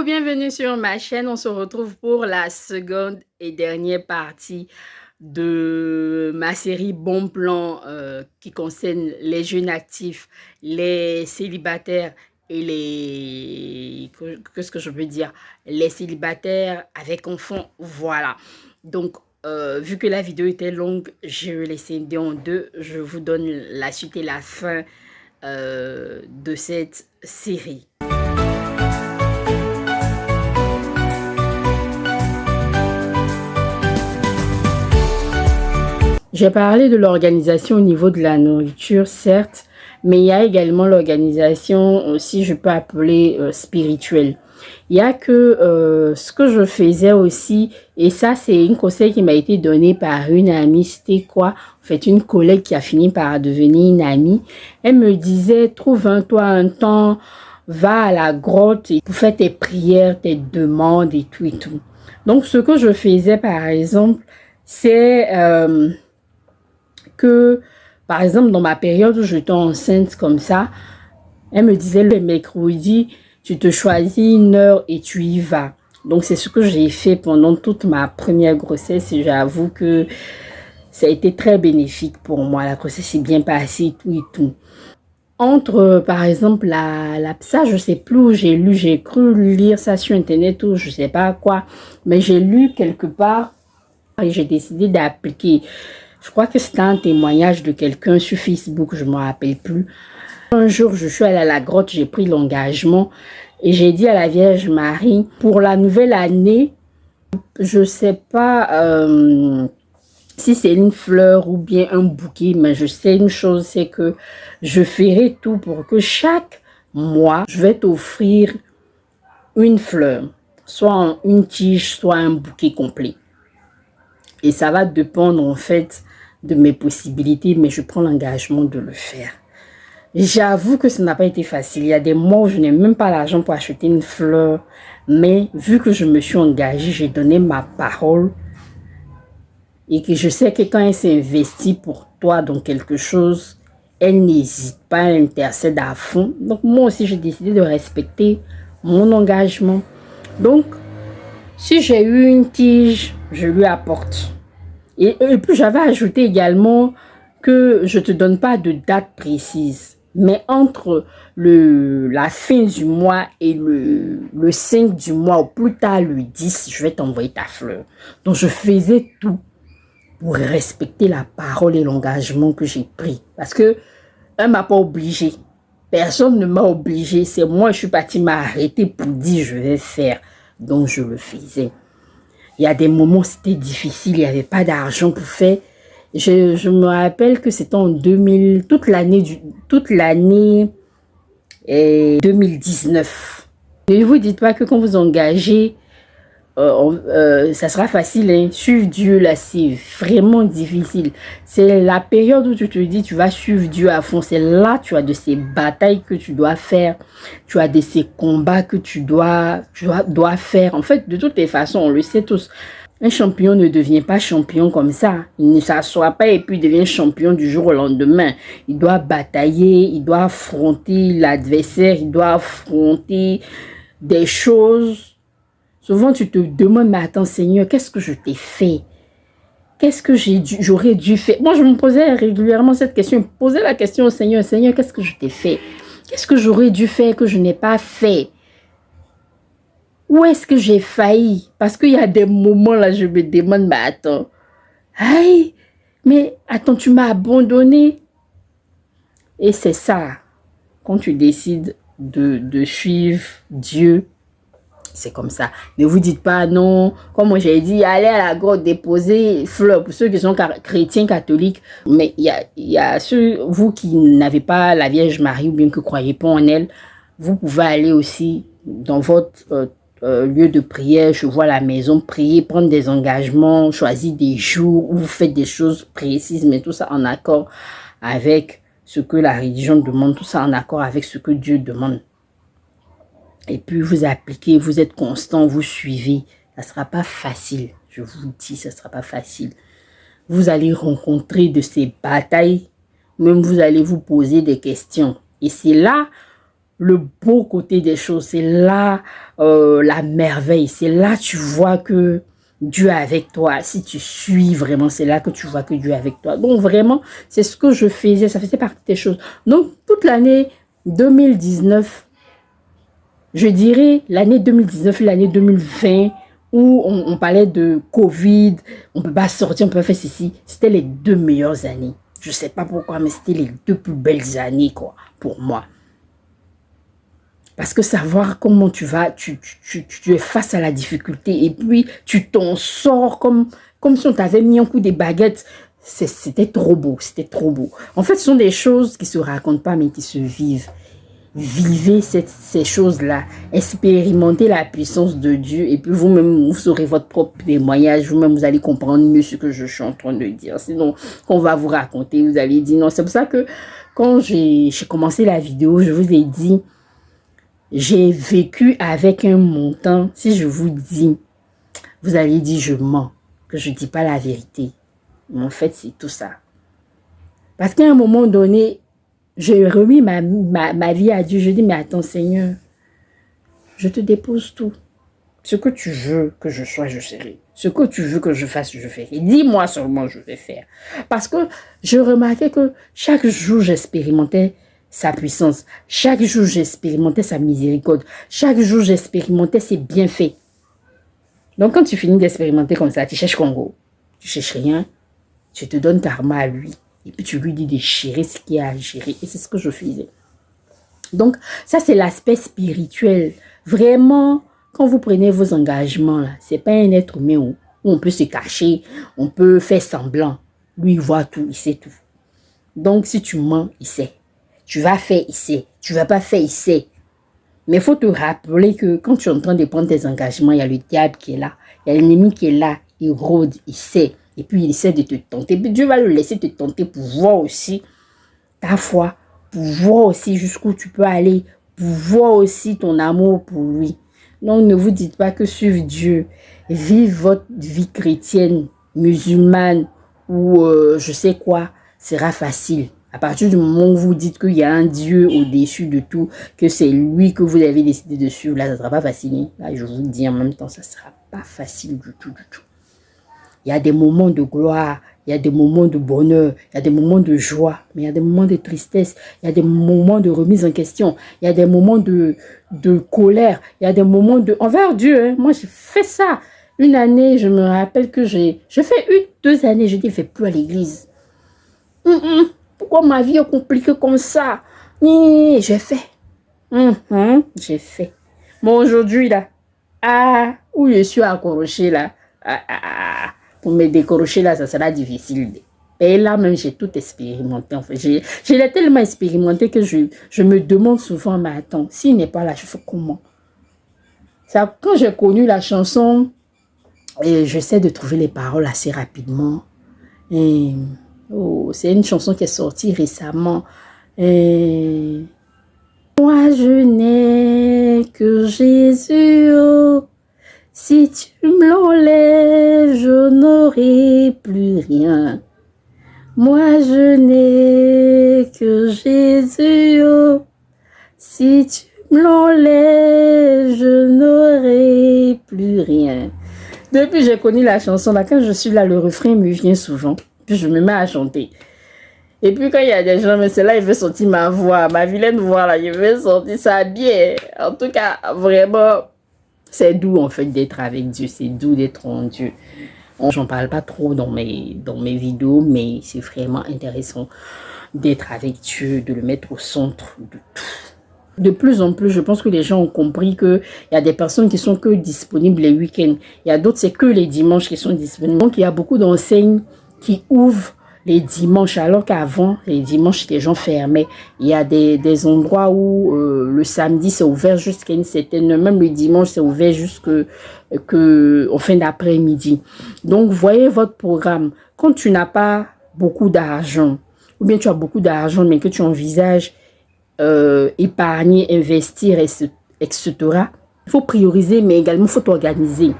Coucou, bienvenue sur ma chaîne. On se retrouve pour la seconde et dernière partie de ma série Bon Plan qui concerne les jeunes actifs, les célibataires et les... Qu'est-ce que je veux dire? Les célibataires avec enfants, voilà. Donc, vu que la vidéo était longue, je vais l'ai scindée en deux. Je vous donne la suite et la fin de cette série. J'ai parlé de l'organisation au niveau de la nourriture, certes, mais il y a également l'organisation aussi, je peux appeler spirituelle. Il y a que ce que je faisais aussi, et ça c'est un conseil qui m'a été donné par une amie, c'était quoi? En fait, une collègue qui a fini par devenir une amie. Elle me disait, trouve-toi un temps, va à la grotte pour faire tes prières, tes demandes et tout et tout. Donc, ce que je faisais par exemple, c'est... que, par exemple, dans ma période où j'étais enceinte comme ça, elle me disait le mercredi, tu te choisis une heure et tu y vas. Donc, c'est ce que j'ai fait pendant toute ma première grossesse et j'avoue que ça a été très bénéfique pour moi. La grossesse s'est bien passée, tout et tout. Entre, par exemple, ça, je sais plus où j'ai lu, j'ai cru lire ça sur Internet ou je sais pas quoi, mais j'ai lu quelque part et j'ai décidé d'appliquer. Je crois que c'était un témoignage de quelqu'un sur Facebook, je ne me rappelle plus. Un jour, je suis allée à la grotte, j'ai pris l'engagement et j'ai dit à la Vierge Marie, pour la nouvelle année, je ne sais pas si c'est une fleur ou bien un bouquet, mais je sais une chose, c'est que je ferai tout pour que chaque mois, je vais t'offrir une fleur, soit une tige, soit un bouquet complet. Et ça va dépendre en fait de mes possibilités, mais je prends l'engagement de le faire. J'avoue que ça n'a pas été facile. Il y a des mois où je n'ai même pas l'argent pour acheter une fleur. Mais vu que je me suis engagée, j'ai donné ma parole. Et que je sais que quand elle s'est investie pour toi dans quelque chose, elle n'hésite pas, elle intercède à fond. Donc moi aussi, j'ai décidé de respecter mon engagement. Donc, si j'ai eu une tige, je lui apporte. Et puis j'avais ajouté également que je ne te donne pas de date précise. Mais entre la fin du mois et le 5 du mois, ou plus tard le 10, je vais t'envoyer ta fleur. Donc je faisais tout pour respecter la parole et l'engagement que j'ai pris. Parce que elle ne m'a pas obligé. Personne ne m'a obligé. C'est moi, je suis partie m'arrêter pour dire je vais faire. Donc je le faisais. Il y a des moments où c'était difficile, il n'y avait pas d'argent pour faire. Je me rappelle que c'était en 2000, toute l'année 2019. Ne vous dites pas que quand vous engagez, ça sera facile. Hein. Suivre Dieu, là, c'est vraiment difficile. C'est la période où tu te dis, tu vas suivre Dieu à fond. C'est là, tu as de ces batailles que tu dois faire. Tu as de ces combats que tu dois faire. En fait, de toutes les façons, on le sait tous. Un champion ne devient pas champion comme ça. Il ne s'assoit pas et puis devient champion du jour au lendemain. Il doit batailler, il doit affronter l'adversaire, il doit affronter des choses. Souvent, tu te demandes, mais attends, Seigneur, qu'est-ce que je t'ai fait? Qu'est-ce que j'aurais dû faire? Moi, je me posais régulièrement cette question. Je me posais la question au Seigneur, Seigneur, qu'est-ce que je t'ai fait? Qu'est-ce que j'aurais dû faire que je n'ai pas fait? Où est-ce que j'ai failli? Parce qu'il y a des moments là, je me demande, mais attends, aïe, mais attends, tu m'as abandonné. Et c'est ça, quand tu décides de suivre Dieu, c'est comme ça. Ne vous dites pas non, comme moi j'ai dit, allez à la grotte déposer fleurs pour ceux qui sont chrétiens catholiques. Mais il y a ceux, vous qui n'avez pas la Vierge Marie ou bien que ne croyez pas en elle, vous pouvez aller aussi dans votre lieu de prière, je vois la maison, prier, prendre des engagements, choisir des jours où vous faites des choses précises, mais tout ça en accord avec ce que la religion demande, tout ça en accord avec ce que Dieu demande. Et puis vous appliquez, vous êtes constant, vous suivez. Ça ne sera pas facile, je vous dis, ça ne sera pas facile. Vous allez rencontrer de ces batailles, même vous allez vous poser des questions. Et c'est là le beau côté des choses. C'est là la merveille. C'est là tu vois que Dieu est avec toi. Si tu suis vraiment, c'est là que tu vois que Dieu est avec toi. Donc vraiment, c'est ce que je faisais. Ça faisait partie des choses. Donc toute l'année 2019, je dirais l'année 2019 et l'année 2020, où on parlait de Covid, on ne peut pas sortir, on peut pas faire ceci. C'était les 2 meilleures années. Je ne sais pas pourquoi, mais c'était les 2 plus belles années, quoi, pour moi. Parce que savoir comment tu vas, tu es face à la difficulté et puis tu t'en sors comme si on t'avait mis un coup des baguettes. C'était trop beau, c'était trop beau. En fait, ce sont des choses qui ne se racontent pas, mais qui se vivent. Vivez ces choses-là, expérimentez la puissance de Dieu et puis vous-même, vous aurez votre propre témoignage, vous-même, vous allez comprendre mieux ce que je suis en train de dire. Sinon, on va vous raconter, vous allez dire non. C'est pour ça que quand j'ai commencé la vidéo, je vous ai dit, j'ai vécu avec un montant. Si je vous dis, vous allez dire je mens, que je ne dis pas la vérité. Mais en fait, c'est tout ça. Parce qu'à un moment donné, j'ai remis ma vie à Dieu. Je dis, mais attends Seigneur, je te dépose tout. Ce que tu veux que je sois, je serai. Ce que tu veux que je fasse, je ferai. Dis-moi seulement, je vais faire. Parce que je remarquais que chaque jour, j'expérimentais sa puissance. Chaque jour, j'expérimentais sa miséricorde. Chaque jour, j'expérimentais ses bienfaits. Donc, quand tu finis d'expérimenter comme ça, tu cherches Congo. Tu cherches rien. Tu te donnes karma à lui. Et puis, tu lui dis de gérer ce qu'il y a à gérer. Et c'est ce que je faisais. Donc, ça, c'est l'aspect spirituel. Vraiment, quand vous prenez vos engagements, là, c'est pas un être humain où on peut se cacher, on peut faire semblant. Lui, il voit tout, il sait tout. Donc, si tu mens, il sait. Tu vas faire, il sait. Tu vas pas faire, il sait. Mais il faut te rappeler que quand tu es en train de prendre tes engagements, il y a le diable qui est là. Il y a l'ennemi qui est là. Il rôde, il sait. Et puis, il essaie de te tenter. Puis Dieu va le laisser te tenter pour voir aussi ta foi, pour voir aussi jusqu'où tu peux aller, pour voir aussi ton amour pour lui. Donc, ne vous dites pas que suivre Dieu, vivre votre vie chrétienne, musulmane ou je sais quoi, sera facile. À partir du moment où vous dites qu'il y a un Dieu au-dessus de tout, que c'est lui que vous avez décidé de suivre, là, ça ne sera pas facile. Là, je vous le dis en même temps, ça ne sera pas facile du tout, du tout. Il y a des moments de gloire, il y a des moments de bonheur, il y a des moments de joie, mais il y a des moments de tristesse, il y a des moments de remise en question, il y a des moments de colère, il y a des moments de... Envers Dieu, hein, moi j'ai fait ça. Une année, je me rappelle que j'ai fait 2 années, je dis, je ne vais plus à l'église. Pourquoi ma vie est compliquée comme ça? J'ai fait. J'ai fait. Bon, aujourd'hui, là, où je suis accroché, là, pour me décrocher là, ça sera difficile. Et là même, j'ai tout expérimenté. En fait, je l'ai tellement expérimenté que je me demande souvent, mais attends, s'il n'est pas là, je fais comment? Ça, quand j'ai connu la chanson, et j'essaie de trouver les paroles assez rapidement. Et, c'est une chanson qui est sortie récemment. Et, moi, je n'ai que Jésus. Oh. Si tu me l'enlèves, je n'aurai plus rien. Moi, je n'ai que Jésus. Oh. Si tu me l'enlèves, je n'aurai plus rien. Depuis que j'ai connu la chanson, là, quand je suis là, le refrain me vient souvent. Puis je me mets à chanter. Et puis quand il y a des gens, mais c'est là, il veut sortir ma voix, ma vilaine voix, là, il veut sortir ça bien. En tout cas, vraiment... C'est doux en fait d'être avec Dieu, c'est doux d'être en Dieu. J'en parle pas trop dans mes vidéos, mais c'est vraiment intéressant d'être avec Dieu, de le mettre au centre de tout. De plus en plus, je pense que les gens ont compris qu'il y a des personnes qui sont que disponibles les week-ends. Il y a d'autres, c'est que les dimanches qui sont disponibles. Donc, il y a beaucoup d'enseignes qui ouvrent les dimanches, alors qu'avant, les dimanches, les gens fermaient. Il y a des endroits où le samedi, c'est ouvert jusqu'à une certaine... Même le dimanche, c'est ouvert jusqu'en fin d'après-midi. Donc, voyez votre programme. Quand tu n'as pas beaucoup d'argent, ou bien tu as beaucoup d'argent, mais que tu envisages épargner, investir, etc., il faut prioriser, mais également, il faut t'organiser.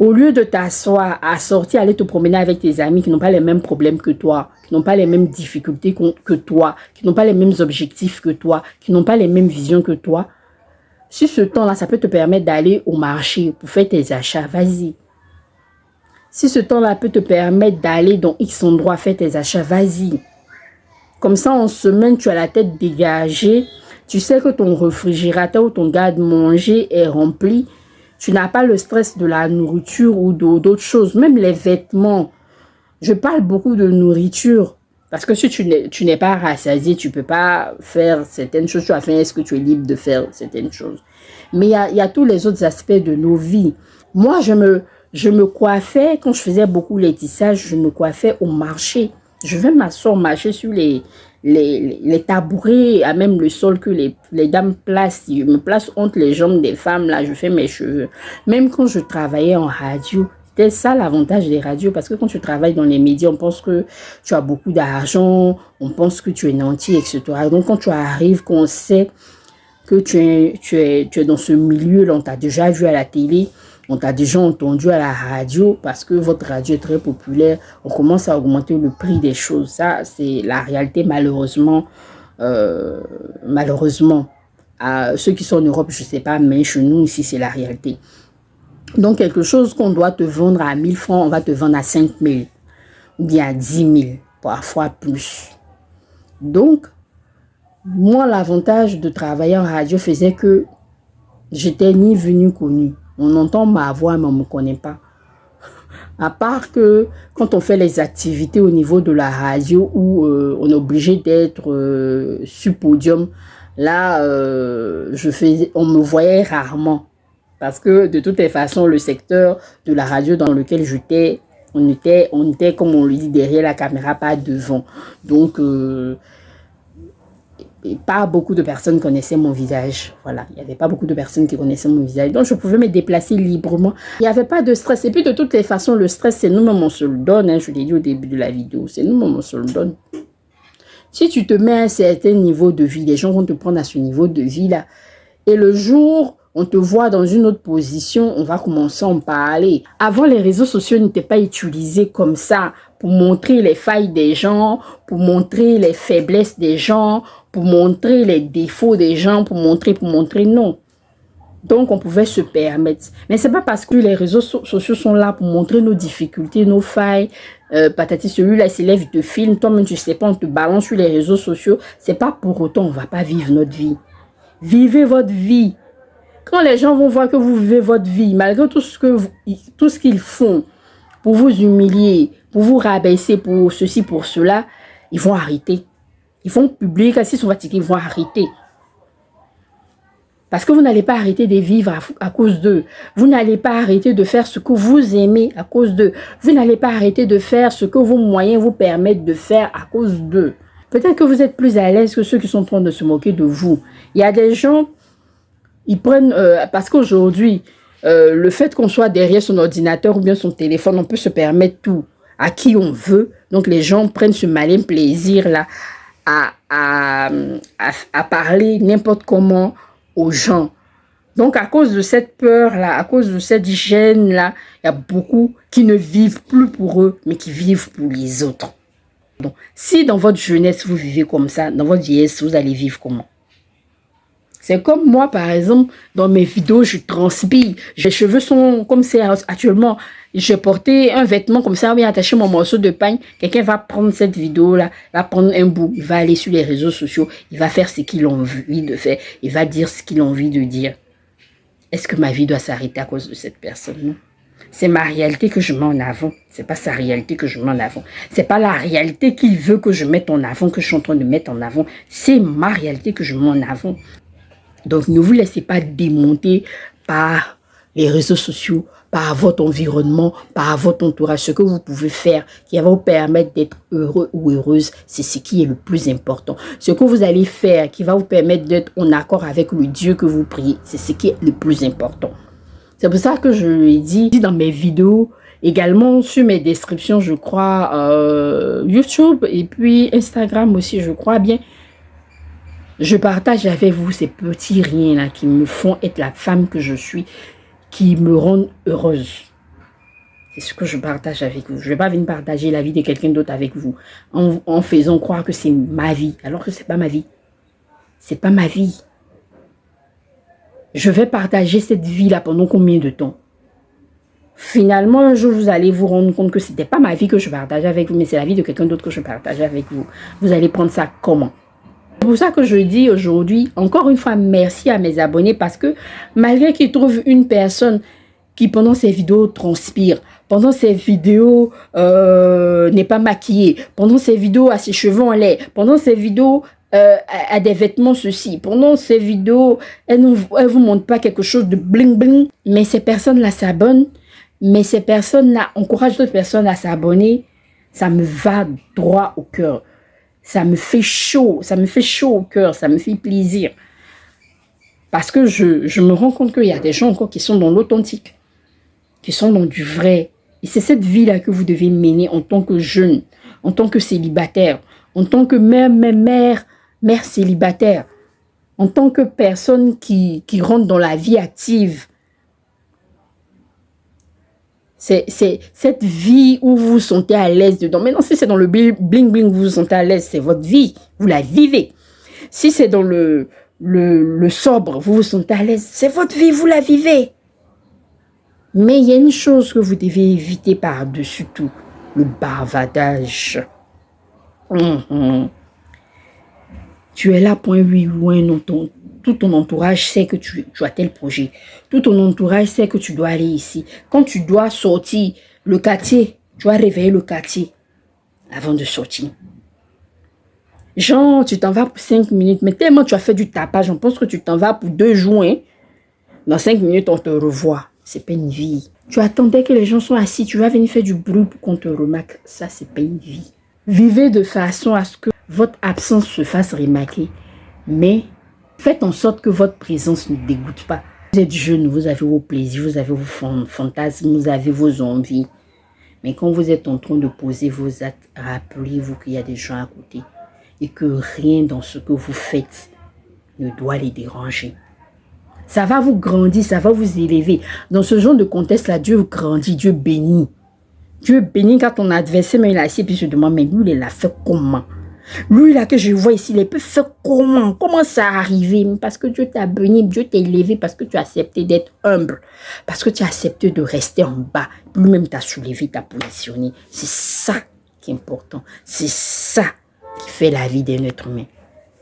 Au lieu de t'asseoir, à sortir, aller te promener avec tes amis qui n'ont pas les mêmes problèmes que toi, qui n'ont pas les mêmes difficultés que toi, qui n'ont pas les mêmes objectifs que toi, qui n'ont pas les mêmes visions que toi, si ce temps-là, ça peut te permettre d'aller au marché pour faire tes achats, vas-y. Si ce temps-là peut te permettre d'aller dans X endroit faire tes achats, vas-y. Comme ça, en semaine, tu as la tête dégagée. Tu sais que ton réfrigérateur ou ton garde-manger est rempli. Tu n'as pas le stress de la nourriture ou d'autres choses. Même les vêtements. Je parle beaucoup de nourriture. Parce que si tu n'es pas rassasié, tu ne peux pas faire certaines choses. Tu as faim, est-ce que tu es libre de faire certaines choses? Mais il y a tous les autres aspects de nos vies. Moi, je me coiffais, quand je faisais beaucoup les tissages, je me coiffais au marché. Je vais m'asseoir marcher sur les tabourets, à même le sol que les dames placent. Je me place entre les jambes des femmes, là, je fais mes cheveux. Même quand je travaillais en radio, c'était ça l'avantage des radios, parce que quand tu travailles dans les médias, on pense que tu as beaucoup d'argent, on pense que tu es nanti, etc. Donc quand tu arrives, qu'on sait que tu es dans ce milieu-là, on t'a déjà vu à la télé, on t'a déjà entendu à la radio, parce que votre radio est très populaire, on commence à augmenter le prix des choses. Ça, c'est la réalité, malheureusement. Malheureusement. À ceux qui sont en Europe, je ne sais pas, mais chez nous, ici, c'est la réalité. Donc, quelque chose qu'on doit te vendre à 1000 francs, on va te vendre à 5000 ou bien à 10 000, parfois plus. Donc, moi, l'avantage de travailler en radio faisait que j'étais ni venu connu. On entend ma voix, mais on ne me connaît pas. À part que quand on fait les activités au niveau de la radio où on est obligé d'être sur podium, là, on me voyait rarement. Parce que de toutes les façons, le secteur de la radio dans lequel j'étais, on était, comme on le dit, derrière la caméra, pas devant. Donc, pas beaucoup de personnes connaissaient mon visage. Voilà, il n'y avait pas beaucoup de personnes qui connaissaient mon visage. Donc, je pouvais me déplacer librement. Il n'y avait pas de stress. Et puis, de toutes les façons, le stress, c'est nous-mêmes, on se le donne. Hein, je l'ai dit au début de la vidéo. C'est nous-mêmes, on se le donne. Si tu te mets à un certain niveau de vie, les gens vont te prendre à ce niveau de vie-là. Et le jour on te voit dans une autre position, on va commencer à en parler. Avant, les réseaux sociaux n'étaient pas utilisés comme ça pour montrer les failles des gens, pour montrer les faiblesses des gens, pour montrer les défauts des gens, pour montrer, non. Donc, on pouvait se permettre. Mais c'est pas parce que les réseaux sociaux sont là pour montrer nos difficultés, nos failles. Patati, celui-là, il s'élève, il te filme. Toi-même, tu sais pas, on te balance sur les réseaux sociaux. C'est pas pour autant, on va pas vivre notre vie. Vivez votre vie. Quand les gens vont voir que vous vivez votre vie, malgré tout ce qu'ils font pour vous humilier, pour vous rabaisser, pour ceci, pour cela, ils vont arrêter. Ils vont publier, quand ils sont fatigués, ils vont arrêter. Parce que vous n'allez pas arrêter de vivre à cause d'eux. Vous n'allez pas arrêter de faire ce que vous aimez à cause d'eux. Vous n'allez pas arrêter de faire ce que vos moyens vous permettent de faire à cause d'eux. Peut-être que vous êtes plus à l'aise que ceux qui sont en train de se moquer de vous. Il y a des gens... Ils prennent, parce qu'aujourd'hui, le fait qu'on soit derrière son ordinateur ou bien son téléphone, on peut se permettre tout à qui on veut. Donc, les gens prennent ce malin plaisir-là à parler n'importe comment aux gens. Donc, à cause de cette peur-là, à cause de cette gêne-là, il y a beaucoup qui ne vivent plus pour eux, mais qui vivent pour les autres. Donc, si dans votre jeunesse, vous vivez comme ça, dans votre vieillesse, vous allez vivre comment? C'est comme moi, par exemple, dans mes vidéos, je transpire. Les cheveux sont comme c'est actuellement. J'ai porté un vêtement comme ça, oui, attaché mon morceau de pagne. Quelqu'un va prendre cette vidéo-là, va prendre un bout, il va aller sur les réseaux sociaux, il va faire ce qu'il a envie de faire, il va dire ce qu'il a envie de dire. Est-ce que ma vie doit s'arrêter à cause de cette personne? Non. C'est ma réalité que je mets en avant. C'est pas sa réalité que je mets en avant. C'est pas la réalité qu'il veut que je mette en avant, que je suis en train de mettre en avant. C'est ma réalité que je mets en avant. Donc, ne vous laissez pas démonter par les réseaux sociaux, par votre environnement, par votre entourage. Ce que vous pouvez faire qui va vous permettre d'être heureux ou heureuse, c'est ce qui est le plus important. Ce que vous allez faire qui va vous permettre d'être en accord avec le Dieu que vous priez, c'est ce qui est le plus important. C'est pour ça que je l'ai dit dans mes vidéos, également sur mes descriptions, je crois, YouTube et puis Instagram aussi, je crois bien. Je partage avec vous ces petits riens-là qui me font être la femme que je suis, qui me rendent heureuse. C'est ce que je partage avec vous. Je ne vais pas venir partager la vie de quelqu'un d'autre avec vous en faisant croire que c'est ma vie, alors que ce n'est pas ma vie. C'est pas ma vie. Je vais partager cette vie-là pendant combien de temps? Finalement, un jour, vous allez vous rendre compte que ce n'était pas ma vie que je partageais avec vous, mais c'est la vie de quelqu'un d'autre que je partageais avec vous. Vous allez prendre ça comment? C'est pour ça que je dis aujourd'hui, encore une fois, merci à mes abonnés parce que malgré qu'ils trouvent une personne qui, pendant ses vidéos, transpire, pendant ses vidéos, n'est pas maquillée, pendant ses vidéos, a ses cheveux en lait, pendant ses vidéos, a des vêtements ceci, pendant ces vidéos, elle ne vous montre pas quelque chose de bling bling, mais ces personnes-là s'abonnent, mais ces personnes-là encouragent d'autres personnes à s'abonner, ça me va droit au cœur. Ça me fait chaud au cœur, ça me fait plaisir. Parce que je me rends compte qu'il y a des gens encore qui sont dans l'authentique, qui sont dans du vrai. Et c'est cette vie-là que vous devez mener en tant que jeune, en tant que célibataire, en tant que mère célibataire, en tant que personne qui rentre dans la vie active. C'est cette vie où vous vous sentez à l'aise dedans. Maintenant, si c'est dans le bling-bling vous vous sentez à l'aise, c'est votre vie. Vous la vivez. Si c'est dans le sobre, vous vous sentez à l'aise, c'est votre vie, vous la vivez. Mais il y a une chose que vous devez éviter par-dessus tout, le bavardage. Tu es là, point oui ou un non. Tout ton entourage sait que tu as tel projet. Tout ton entourage sait que tu dois aller ici. Quand tu dois sortir le quartier, tu dois réveiller le quartier avant de sortir. Genre, tu t'en vas pour 5 minutes, mais tellement tu as fait du tapage, on pense que tu t'en vas pour 2 jours. Hein? Dans 5 minutes, on te revoit. C'est pas une vie. Tu attendais que les gens soient assis, tu vas venir faire du bruit pour qu'on te remarque. Ça, c'est pas une vie. Vivez de façon à ce que votre absence se fasse remarquer, mais faites en sorte que votre présence ne dégoûte pas. Vous êtes jeune, vous avez vos plaisirs, vous avez vos fantasmes, vous avez vos envies. Mais quand vous êtes en train de poser vos actes, rappelez-vous qu'il y a des gens à côté et que rien dans ce que vous faites ne doit les déranger. Ça va vous grandir, ça va vous élever. Dans ce genre de contexte-là, Dieu grandit, Dieu bénit. Dieu bénit quand ton adversaire, mais il a assis, puis je demande, mais lui, il a fait comment? Lui, là, que je vois ici, il peut faire comment? Comment ça arrivé? Parce que Dieu t'a béni, Dieu t'a élevé, parce que tu as accepté d'être humble, parce que tu as accepté de rester en bas. Lui-même t'a soulevé, t'a positionné. C'est ça qui est important. C'est ça qui fait la vie d'un être humain.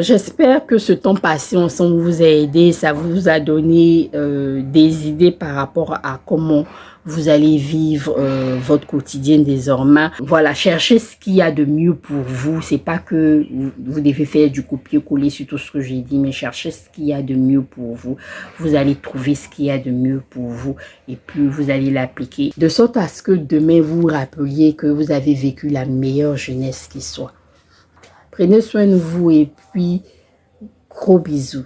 J'espère que ce temps passé ensemble vous a aidé, ça vous a donné des idées par rapport à comment vous allez vivre votre quotidien désormais. Voilà, cherchez ce qu'il y a de mieux pour vous. C'est pas que vous devez faire du copier-coller sur tout ce que j'ai dit, mais cherchez ce qu'il y a de mieux pour vous. Vous allez trouver ce qu'il y a de mieux pour vous et puis vous allez l'appliquer. De sorte à ce que demain vous vous rappeliez que vous avez vécu la meilleure jeunesse qui soit. Prenez soin de vous et puis gros bisous.